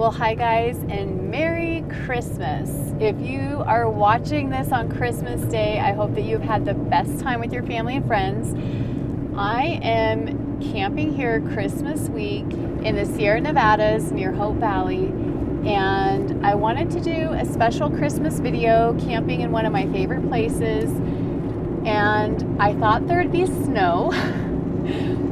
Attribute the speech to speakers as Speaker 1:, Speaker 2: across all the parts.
Speaker 1: Well, hi guys, and Merry Christmas. If you are watching this on Christmas Day, I hope that you've had the best time with your family and friends. I am camping here Christmas week in the Sierra Nevadas near Hope Valley, and I wanted to do a special Christmas video camping in one of my favorite places, and I thought there'd be snow.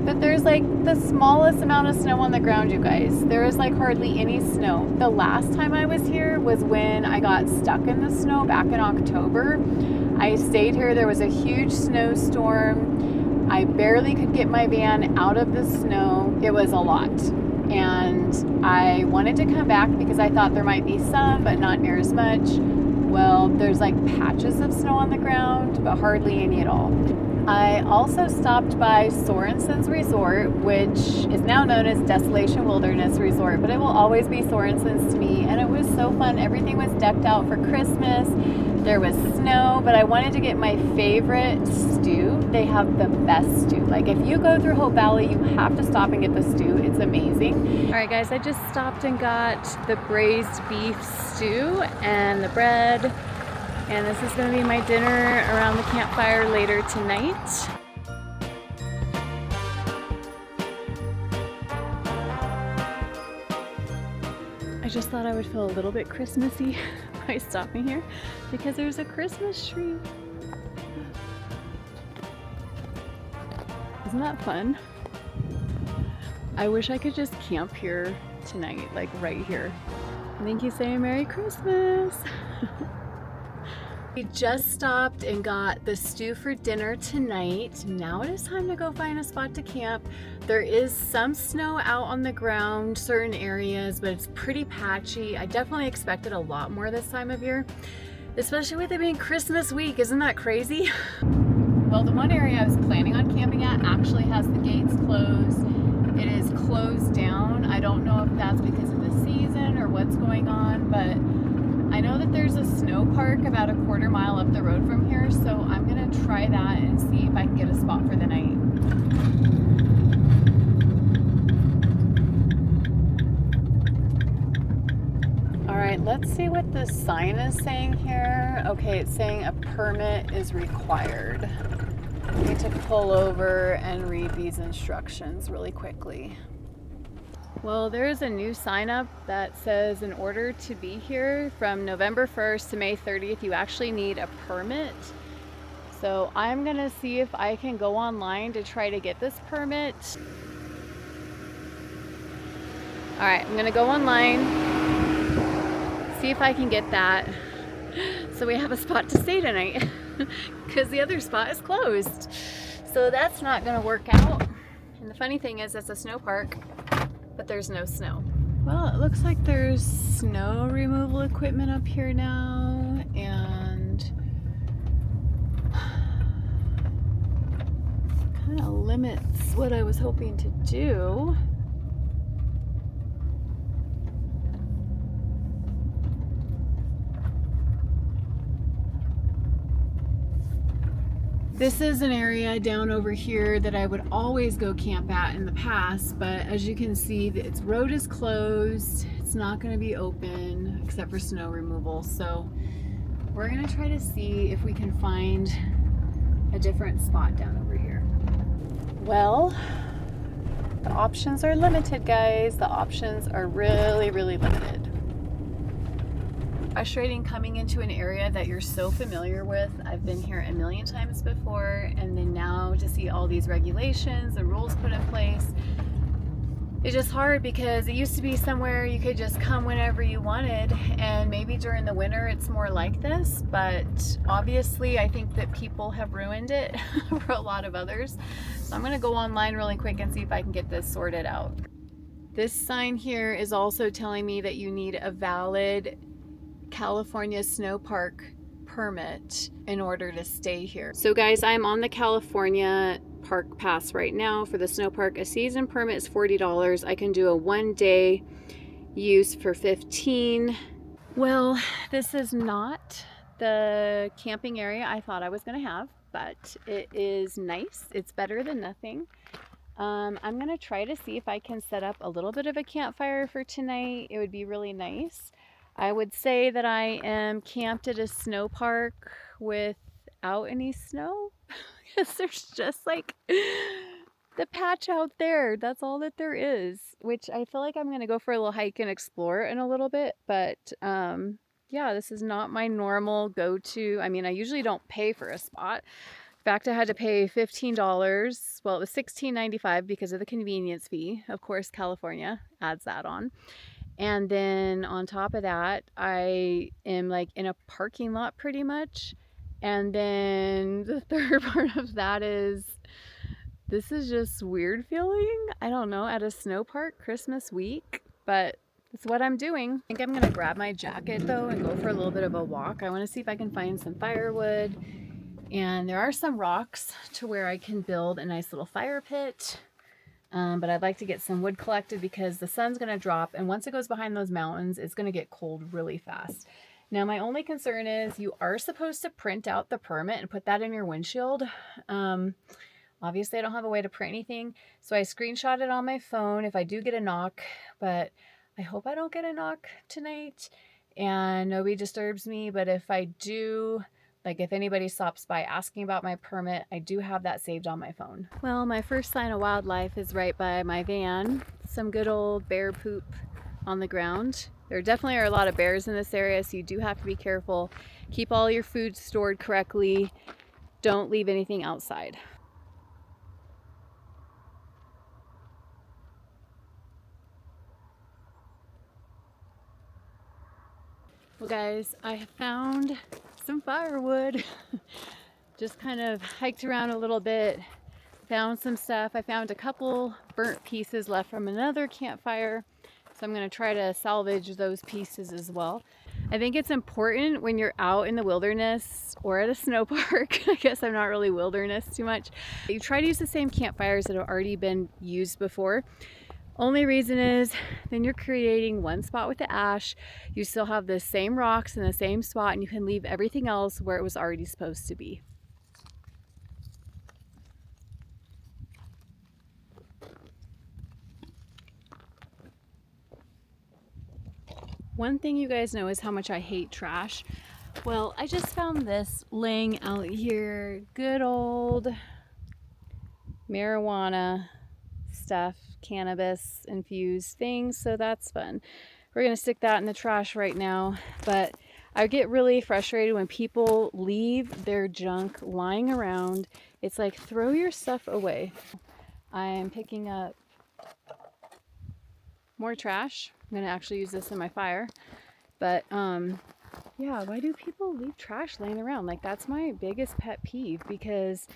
Speaker 1: But there's like the smallest amount of snow on the ground, you guys. There is like hardly any snow. The last time I was here was when I got stuck in the snow back in October. I stayed here. There was a huge snowstorm. I barely could get my van out of the snow. It was a lot. And I wanted to come back because I thought there might be some, but not near as much. Well, there's like patches of snow on the ground, but hardly any at all. I also stopped by Sorensen's Resort, which is now known as Desolation Wilderness Resort, but it will always be Sorensen's to me, and it was so fun. Everything was decked out for Christmas. There was snow, but I wanted to get my favorite stew. They have the best stew. Like, if you go through Hope Valley, you have to stop and get the stew. It's amazing. All right, guys, I just stopped and got the braised beef stew and the bread. And this is going to be my dinner around the campfire later tonight. I just thought I would feel a little bit Christmassy by stopping here because there's a Christmas tree. Isn't that fun? I wish I could just camp here tonight, like right here. Thank you, say Merry Christmas. We just stopped and got the stew for dinner tonight. Now it is time to go find a spot to camp. There is some snow out on the ground, certain areas, but it's pretty patchy. I definitely expected a lot more this time of year, especially with it being Christmas week. Isn't that crazy? Well, the one area I was planning on camping at actually has the gates closed. It is closed down. I don't know if that's because of the season or what's going on, but I know that there's a Sno-Park about a quarter mile up the road from here, so I'm gonna try that and see if I can get a spot for the night. All right, let's see what the sign is saying here. Okay, it's saying a permit is required. I need to pull over and read these instructions really quickly. Well, there's a new sign up that says in order to be here from November 1st to May 30th, you actually need a permit. So I'm gonna see if I can go online to try to get this permit. All right, I'm gonna go online, see if I can get that so we have a spot to stay tonight because the other spot is closed. So that's not gonna work out. And the funny thing is it's a snow park, but there's no snow. Well, it looks like there's snow removal equipment up here now, and kind of limits what I was hoping to do. This is an area down over here that I would always go camp at in the past, but as you can see, its road is closed. It's not going to be open except for snow removal. So we're going to try to see if we can find a different spot down over here. Well, the options are limited, guys. The options are really, really limited. Frustrating coming into an area that you're so familiar with. I've been here a million times before, and then now to see all these regulations and rules put in place, it's just hard because it used to be somewhere you could just come whenever you wanted, and maybe during the winter it's more like this, but obviously I think that people have ruined it for a lot of others. So I'm gonna go online really quick and see if I can get this sorted out. This sign here is also telling me that you need a valid California Sno-Park permit in order to stay here. So guys, I'm on the California Park Pass right now. For the Sno-Park, a season permit is $40. I can do a 1-day use for $15. Well, this is not the camping area I thought I was gonna have, but it is nice. It's better than nothing. I'm gonna try to see if I can set up a little bit of a campfire for tonight. It would be really nice. I would say that I am camped at a snow park without any snow because there's just like the patch out there. That's all that there is, which I feel like I'm gonna go for a little hike and explore in a little bit. But yeah, this is not my normal go-to. I mean, I usually don't pay for a spot. In fact, I had to pay $15. Well, it was $16.95 because of the convenience fee. Of course, California adds that on. And then on top of that, I am like in a parking lot pretty much. And then the third part of that is this is just weird feeling. I don't know, at a snow park Christmas week, but it's what I'm doing. I think I'm gonna grab my jacket though and go for a little bit of a walk. I wanna see if I can find some firewood. And there are some rocks to where I can build a nice little fire pit. But I'd like to get some wood collected because the sun's going to drop. And once it goes behind those mountains, it's going to get cold really fast. Now, my only concern is you are supposed to print out the permit and put that in your windshield. Obviously, I don't have a way to print anything. So I screenshot it on my phone if I do get a knock. But I hope I don't get a knock tonight and nobody disturbs me. But if I do... Like if anybody stops by asking about my permit, I do have that saved on my phone. Well, my first sign of wildlife is right by my van. Some good old bear poop on the ground. There definitely are a lot of bears in this area, so you do have to be careful. Keep all your food stored correctly. Don't leave anything outside. Well guys, I have found some firewood. Just kind of hiked around a little bit, found some stuff. I found a couple burnt pieces left from another campfire, so I'm going to try to salvage those pieces as well. I think it's important when you're out in the wilderness or at a snow park, I guess I'm not really wilderness too much, you try to use the same campfires that have already been used before. Only reason is then you're creating one spot with the ash, you still have the same rocks in the same spot, and you can leave everything else where it was already supposed to be. One thing you guys know is how much I hate trash. Well, I just found this laying out here. Good old marijuana stuff, cannabis infused things, so that's fun. We're gonna stick that in the trash right now, but I get really frustrated when people leave their junk lying around. It's like, throw your stuff away. I'm picking up more trash. I'm gonna actually use this in my fire. But yeah, why do people leave trash laying around? Like, that's my biggest pet peeve, because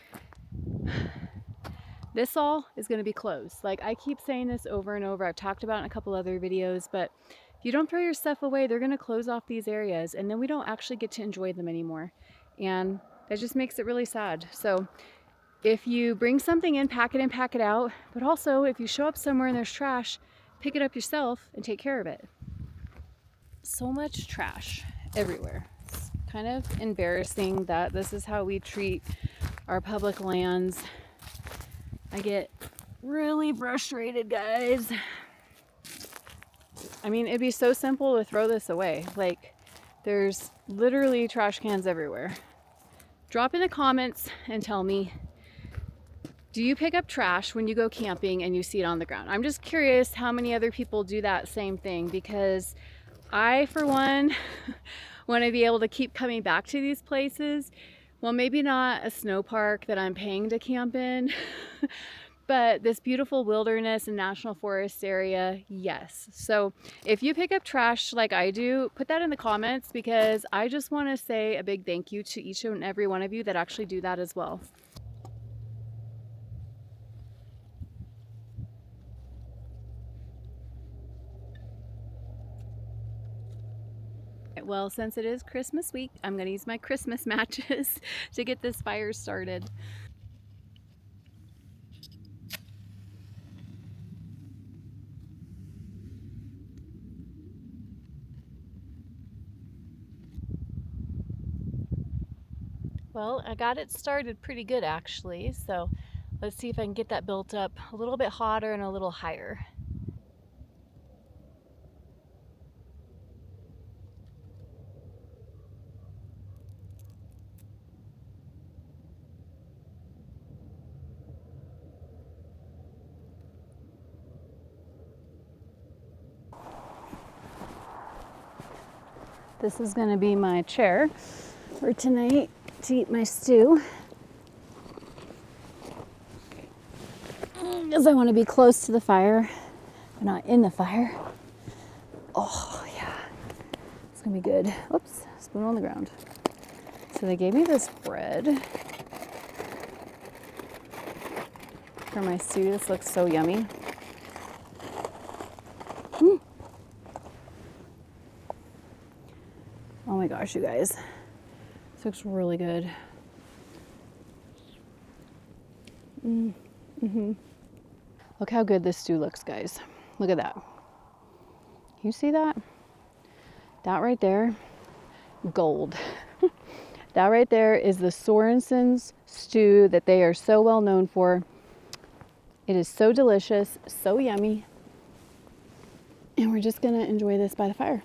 Speaker 1: this all is going to be closed. Like, I keep saying this over and over. I've talked about it in a couple other videos, but if you don't throw your stuff away, they're going to close off these areas, and then we don't actually get to enjoy them anymore. And that just makes it really sad. So if you bring something in, pack it out. But also, if you show up somewhere and there's trash, pick it up yourself and take care of it. So much trash everywhere. It's kind of embarrassing that this is how we treat our public lands. I get really frustrated, guys. I mean, it'd be so simple to throw this away. Like, there's literally trash cans everywhere. Drop in the comments and tell me, do you pick up trash when you go camping and you see it on the ground? I'm just curious how many other people do that same thing, because I, for one, want to be able to keep coming back to these places. Well, maybe not a snow park that I'm paying to camp in, but this beautiful wilderness and national forest area, yes. So if you pick up trash like I do, put that in the comments, because I just want to say a big thank you to each and every one of you that actually do that as well. Well, since it is Christmas week, I'm going to use my Christmas matches to get this fire started. Well, I got it started pretty good actually, so Let's see if I can get that built up a little bit hotter and a little higher. This is going to be my chair for tonight to eat my stew. Because I want to be close to the fire, but not in the fire. Oh, yeah. It's going to be good. Oops, spoon on the ground. So they gave me this bread for my stew. This looks so yummy. Oh my gosh, you guys. This looks really good. Look how good this stew looks, guys. Look at that. You see that? That right there, gold. That right there is the Sorensen's stew that they are so well known for. It is so delicious, so yummy. And we're just gonna enjoy this by the fire.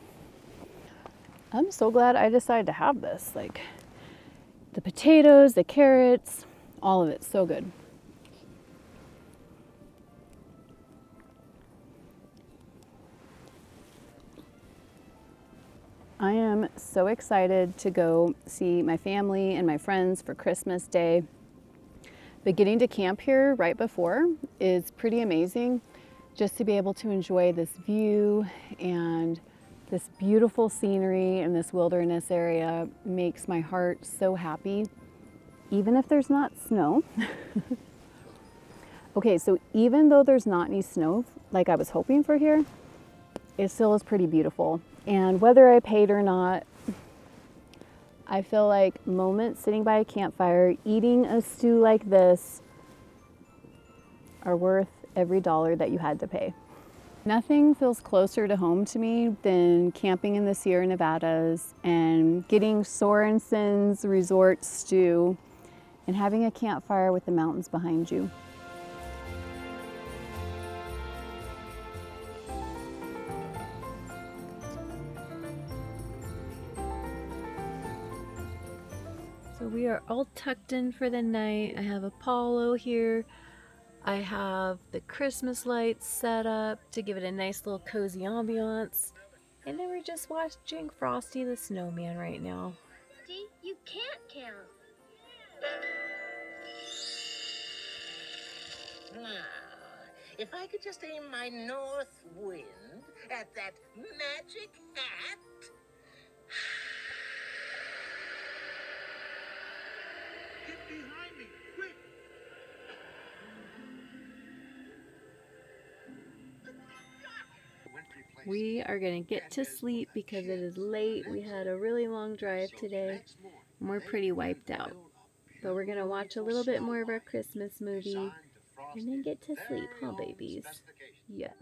Speaker 1: I'm so glad I decided to have this. Like the potatoes, the carrots, all of it, so good. I am so excited to go see my family and my friends for Christmas Day. But getting to camp here right before is pretty amazing, just to be able to enjoy this view and this beautiful scenery in this wilderness area makes my heart so happy, even if there's not snow. Okay, so even though there's not any snow like I was hoping for here, it still is pretty beautiful. And whether I paid or not, I feel like moments sitting by a campfire, eating a stew like this are worth every dollar that you had to pay. Nothing feels closer to home to me than camping in the Sierra Nevadas and getting Sorensen's resort stew and having a campfire with the mountains behind you. So we are all tucked in for the night. I have Apollo here. I have the Christmas lights set up to give it a nice little cozy ambiance. And then we're just watching Frosty the Snowman right now.
Speaker 2: See, you can't count.
Speaker 3: Now, if I could just aim my north wind at that magic hat. Get behind me, quick!
Speaker 1: We are going to get to sleep because it is late. We had a really long drive today and we're pretty wiped out. But we're going to watch a little bit more of our Christmas movie and then get to sleep, huh, babies? Yes.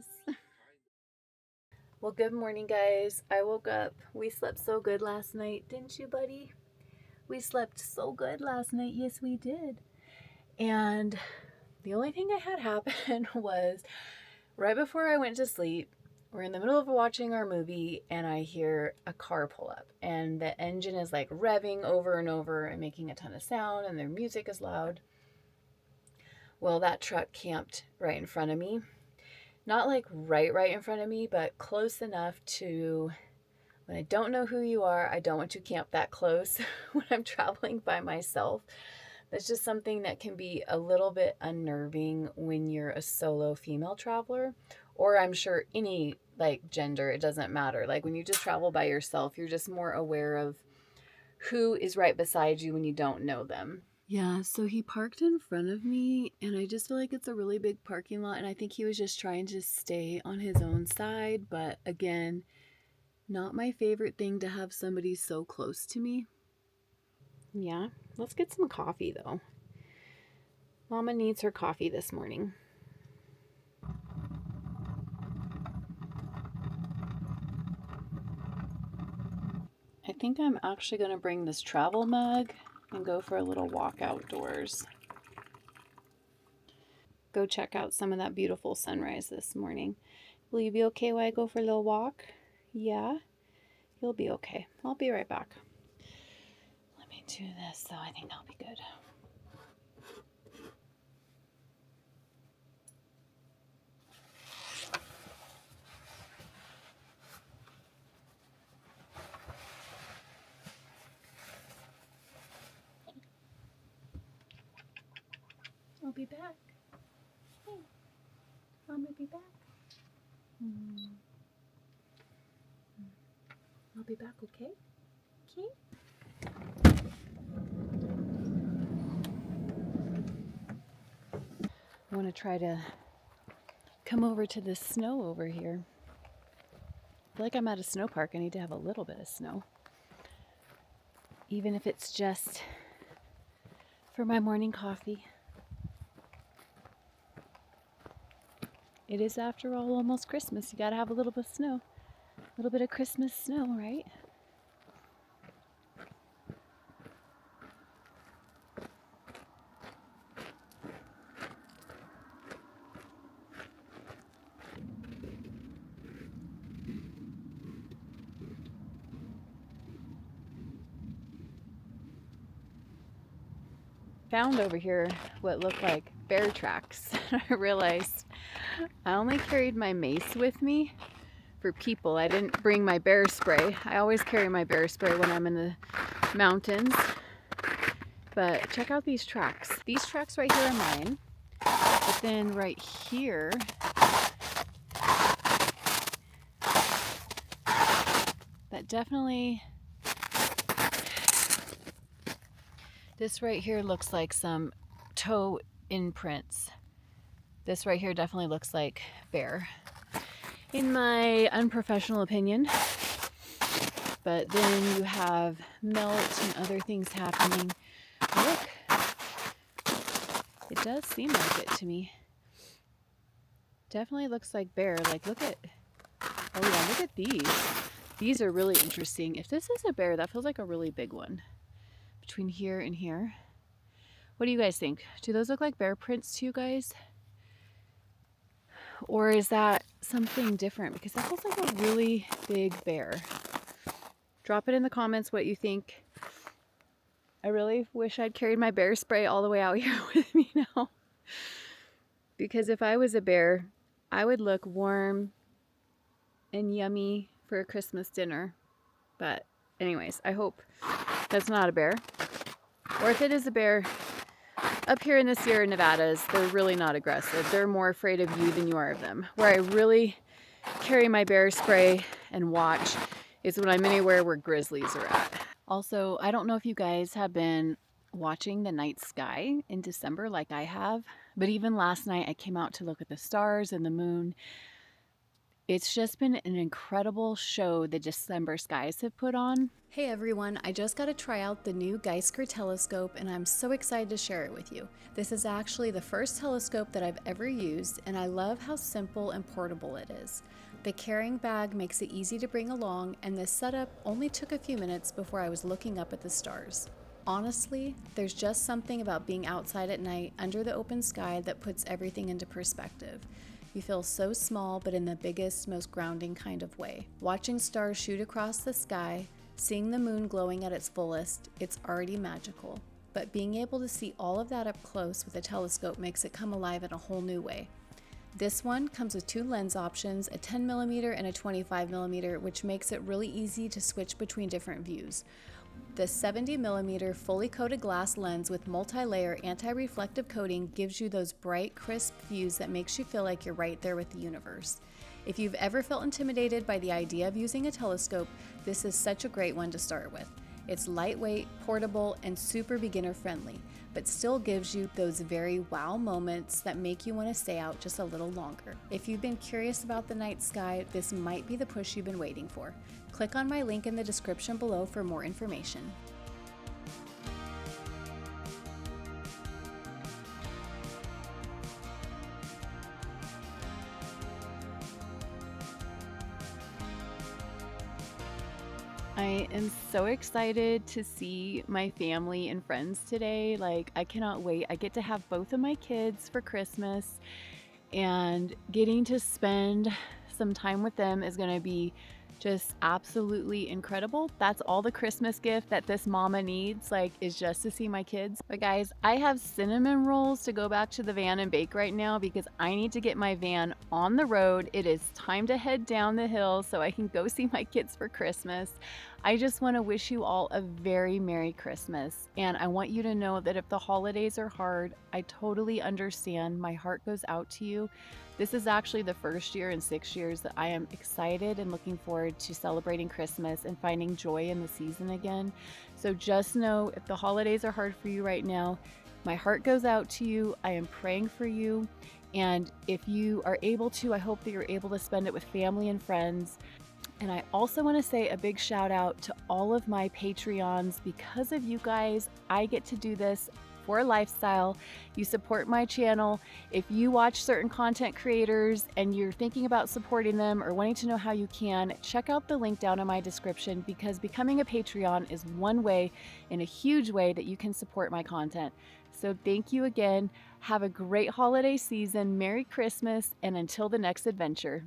Speaker 1: Well, good morning, guys. I woke up. We slept so good last night, didn't you, buddy? We slept so good last night. Yes, we did. And the only thing I had happen was right before I went to sleep, we're in the middle of watching our movie and I hear a car pull up and the engine is like revving over and over and making a ton of sound and their music is loud. Well, that truck camped right in front of me. Not like right in front of me, but close enough to, when I don't know who you are, I don't want to camp that close when I'm traveling by myself. That's just something that can be a little bit unnerving when you're a solo female traveler, or I'm sure any like gender, it doesn't matter. Like when you just travel by yourself, you're just more aware of who is right beside you when you don't know them. Yeah, so he parked in front of me and I just feel like it's a really big parking lot and I think he was just trying to stay on his own side, but again, not my favorite thing to have somebody so close to me. Yeah, let's get some coffee though. Mama needs her coffee this morning. I think I'm actually going to bring this travel mug and go for a little walk outdoors. go check out some of that beautiful sunrise this morning. Will you be okay while I go for a little walk? Yeah? You'll be okay. I'll be right back. Let me do this though. I think that'll be good. I'll be back. Hey, I'm gonna be back. I'll be back, okay? Okay? I want to try to come over to the snow over here. I feel like I'm at a snow park. I need to have a little bit of snow. Even if it's just for my morning coffee. It is, after all, almost Christmas. You gotta have a little bit of snow. A little bit of Christmas snow, right? Found over here what looked like bear tracks. I realized I only carried my mace with me for people. I didn't bring my bear spray. I always carry my bear spray when I'm in the mountains. But check out these tracks. These tracks right here are mine. But then right here, that definitely, this right here looks like some toe imprints. This right here definitely looks like bear, in my unprofessional opinion. But then you have melt and other things happening. Look, it does seem like it to me. Definitely looks like bear. Like, look at, oh yeah, look at these. These are really interesting. If this is a bear, that feels like a really big one. Between here and here. What do you guys think? Do those look like bear prints to you guys? Or is that something different? Because that feels like a really big bear. Drop it in the comments what you think. I really wish I'd carried my bear spray all the way out here with me now. Because if I was a bear, I would look warm and yummy for a Christmas dinner. But anyways, I hope that's not a bear. Or if it is a bear, up here in the Sierra Nevadas, they're really not aggressive. They're more afraid of you than you are of them. Where I really carry my bear spray and watch is when I'm anywhere where grizzlies are at. Also, I don't know if you guys have been watching the night sky in December like I have, but even last night I came out to look at the stars and the moon. It's just been an incredible show the December skies have put on. Hey everyone, I just got to try out the new Geisker telescope and I'm so excited to share it with you. This is actually the first telescope that I've ever used and I love how simple and portable it is. The carrying bag makes it easy to bring along and this setup only took a few minutes before I was looking up at the stars. Honestly, there's just something about being outside at night under the open sky that puts everything into perspective. You feel so small, but in the biggest, most grounding kind of way. Watching stars shoot across the sky, seeing the moon glowing at its fullest, it's already magical. But being able to see all of that up close with a telescope makes it come alive in a whole new way. This one comes with two lens options, a 10mm and a 25mm, which makes it really easy to switch between different views. The 70mm fully coated glass lens with multi-layer anti-reflective coating gives you those bright, crisp views that makes you feel like you're right there with the universe. If you've ever felt intimidated by the idea of using a telescope, this is such a great one to start with. It's lightweight, portable, and super beginner friendly, but still gives you those very wow moments that make you want to stay out just a little longer. If you've been curious about the night sky, this might be the push you've been waiting for. Click on my link in the description below for more information. I am so excited to see my family and friends today. Like, I cannot wait. I get to have both of my kids for Christmas, and getting to spend some time with them is going to be just absolutely incredible. That's all the Christmas gift that this mama needs, like, is just to see my kids. But guys, I have cinnamon rolls to go back to the van and bake right now because I need to get my van on the road. It is time to head down the hill so I can go see my kids for Christmas. I just want to wish you all a very Merry Christmas. And I want you to know that if the holidays are hard, I totally understand. My heart goes out to you. This is actually the first year in 6 years that I am excited and looking forward to celebrating Christmas and finding joy in the season again. So just know if the holidays are hard for you right now, my heart goes out to you. I am praying for you. And if you are able to, I hope that you're able to spend it with family and friends. And I also want to say a big shout out to all of my Patreons. Because of you guys, I get to do this for a lifestyle. You support my channel. If you watch certain content creators and you're thinking about supporting them or wanting to know how you can, check out the link down in my description, because becoming a Patreon is one way, in a huge way, that you can support my content. So thank you again. Have a great holiday season. Merry Christmas, and until the next adventure.